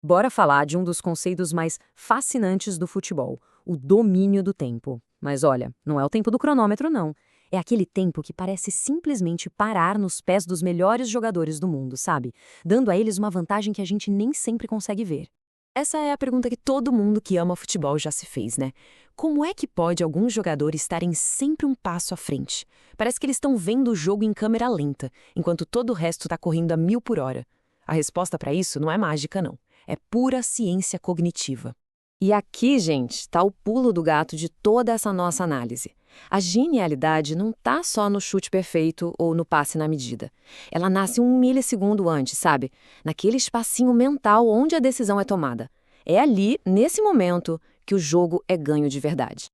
Bora falar de um dos conceitos mais fascinantes do futebol, o domínio do tempo. Mas olha, não é o tempo do cronômetro, não. É aquele tempo que parece simplesmente parar nos pés dos melhores jogadores do mundo, sabe? Dando a eles uma vantagem que a gente nem sempre consegue ver. Essa é a pergunta que todo mundo que ama futebol já se fez, né? Como é que pode alguns jogadores estarem sempre um passo à frente? Parece que eles estão vendo o jogo em câmera lenta, enquanto todo o resto está correndo a 1000 por hora. A resposta para isso não é mágica, não. É pura ciência cognitiva. E aqui, gente, está o pulo do gato de toda essa nossa análise. A genialidade não está só no chute perfeito ou no passe na medida. Ela nasce 1 milissegundo antes, sabe? Naquele espacinho mental onde a decisão é tomada. É ali, nesse momento, que o jogo é ganho de verdade.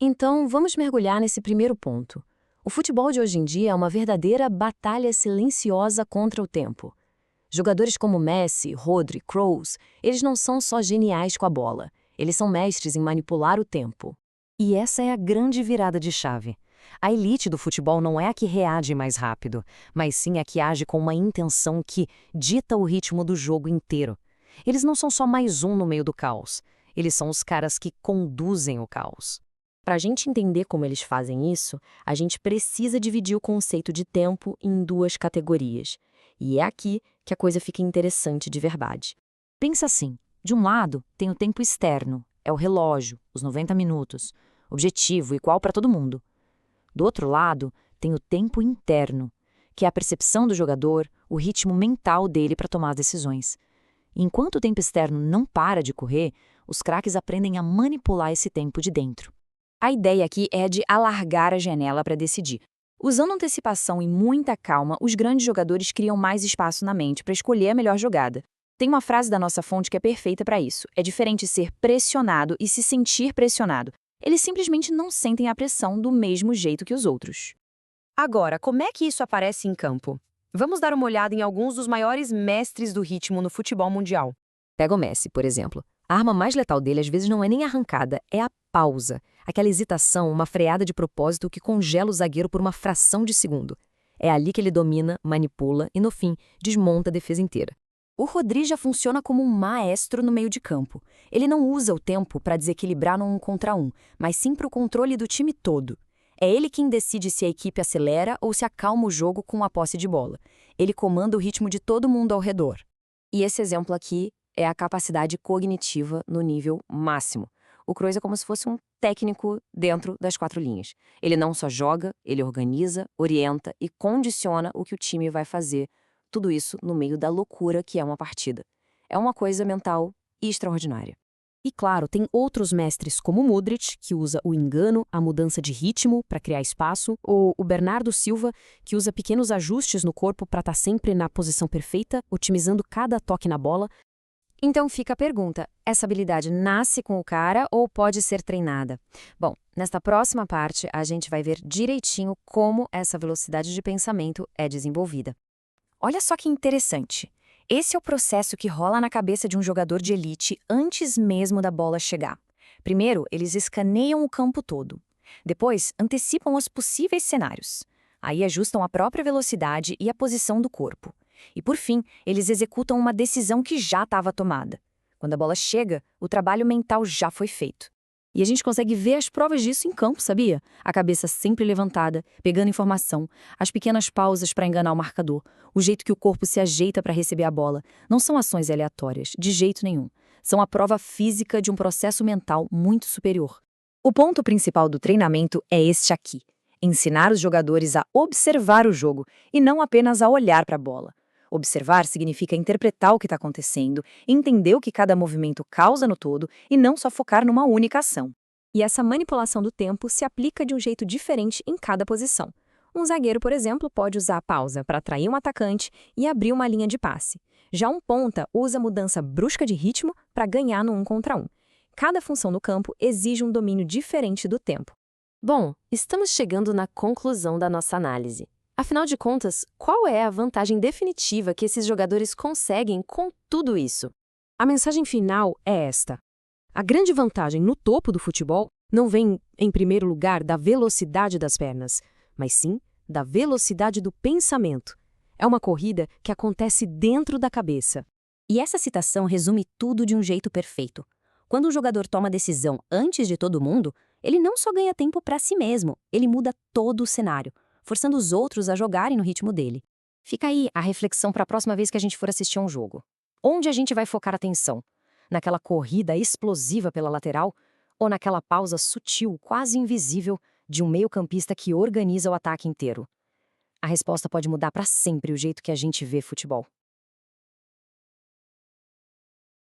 Então, vamos mergulhar nesse primeiro ponto. O futebol de hoje em dia é uma verdadeira batalha silenciosa contra o tempo. Jogadores como Messi, Rodri, Kroos, eles não são só geniais com a bola. Eles são mestres em manipular o tempo. E essa é a grande virada de chave. A elite do futebol não é a que reage mais rápido, mas sim a que age com uma intenção que dita o ritmo do jogo inteiro. Eles não são só mais um no meio do caos. Eles são os caras que conduzem o caos. Para a gente entender como eles fazem isso, a gente precisa dividir o conceito de tempo em duas categorias. E é aqui que a coisa fica interessante de verdade. Pensa assim, de um lado tem o tempo externo, é o relógio, os 90 minutos, objetivo igual para todo mundo. Do outro lado tem o tempo interno, que é a percepção do jogador, o ritmo mental dele para tomar as decisões. Enquanto o tempo externo não para de correr, os craques aprendem a manipular esse tempo de dentro. A ideia aqui é de alargar a janela para decidir. Usando antecipação e muita calma, os grandes jogadores criam mais espaço na mente para escolher a melhor jogada. Tem uma frase da nossa fonte que é perfeita para isso. É diferente ser pressionado e se sentir pressionado. Eles simplesmente não sentem a pressão do mesmo jeito que os outros. Agora, como é que isso aparece em campo? Vamos dar uma olhada em alguns dos maiores mestres do ritmo no futebol mundial. Pega o Messi, por exemplo. A arma mais letal dele às vezes não é nem a arrancada, é a pausa. Aquela hesitação, uma freada de propósito que congela o zagueiro por uma fração de segundo. É ali que ele domina, manipula e, no fim, desmonta a defesa inteira. O Rodri já funciona como um maestro no meio de campo. Ele não usa o tempo para desequilibrar num 1 contra 1, mas sim para o controle do time todo. É ele quem decide se a equipe acelera ou se acalma o jogo com a posse de bola. Ele comanda o ritmo de todo mundo ao redor. E esse exemplo aqui é a capacidade cognitiva no nível máximo. O Kroos é como se fosse um técnico dentro das 4 linhas. Ele não só joga, ele organiza, orienta e condiciona o que o time vai fazer. Tudo isso no meio da loucura que é uma partida. É uma coisa mental extraordinária. E claro, tem outros mestres como o Modric, que usa o engano, a mudança de ritmo para criar espaço, ou o Bernardo Silva, que usa pequenos ajustes no corpo para estar sempre na posição perfeita, otimizando cada toque na bola. Então fica a pergunta, essa habilidade nasce com o cara ou pode ser treinada? Bom, nesta próxima parte a gente vai ver direitinho como essa velocidade de pensamento é desenvolvida. Olha só que interessante. Esse é o processo que rola na cabeça de um jogador de elite antes mesmo da bola chegar. Primeiro, eles escaneiam o campo todo. Depois, antecipam os possíveis cenários. Aí ajustam a própria velocidade e a posição do corpo. E, por fim, eles executam uma decisão que já estava tomada. Quando a bola chega, o trabalho mental já foi feito. E a gente consegue ver as provas disso em campo, sabia? A cabeça sempre levantada, pegando informação, as pequenas pausas para enganar o marcador, o jeito que o corpo se ajeita para receber a bola. Não são ações aleatórias, de jeito nenhum. São a prova física de um processo mental muito superior. O ponto principal do treinamento é este aqui: ensinar os jogadores a observar o jogo e não apenas a olhar para a bola. Observar significa interpretar o que está acontecendo, entender o que cada movimento causa no todo e não só focar numa única ação. E essa manipulação do tempo se aplica de um jeito diferente em cada posição. Um zagueiro, por exemplo, pode usar a pausa para atrair um atacante e abrir uma linha de passe. Já um ponta usa a mudança brusca de ritmo para ganhar no 1 contra 1. Cada função no campo exige um domínio diferente do tempo. Bom, estamos chegando na conclusão da nossa análise. Afinal de contas, qual é a vantagem definitiva que esses jogadores conseguem com tudo isso? A mensagem final é esta: a grande vantagem no topo do futebol não vem, em primeiro lugar, da velocidade das pernas, mas sim da velocidade do pensamento. É uma corrida que acontece dentro da cabeça. E essa citação resume tudo de um jeito perfeito. Quando um jogador toma decisão antes de todo mundo, ele não só ganha tempo para si mesmo, ele muda todo o cenário, forçando os outros a jogarem no ritmo dele. Fica aí a reflexão para a próxima vez que a gente for assistir a um jogo. Onde a gente vai focar a atenção? Naquela corrida explosiva pela lateral ou naquela pausa sutil, quase invisível, de um meio-campista que organiza o ataque inteiro? A resposta pode mudar para sempre o jeito que a gente vê futebol.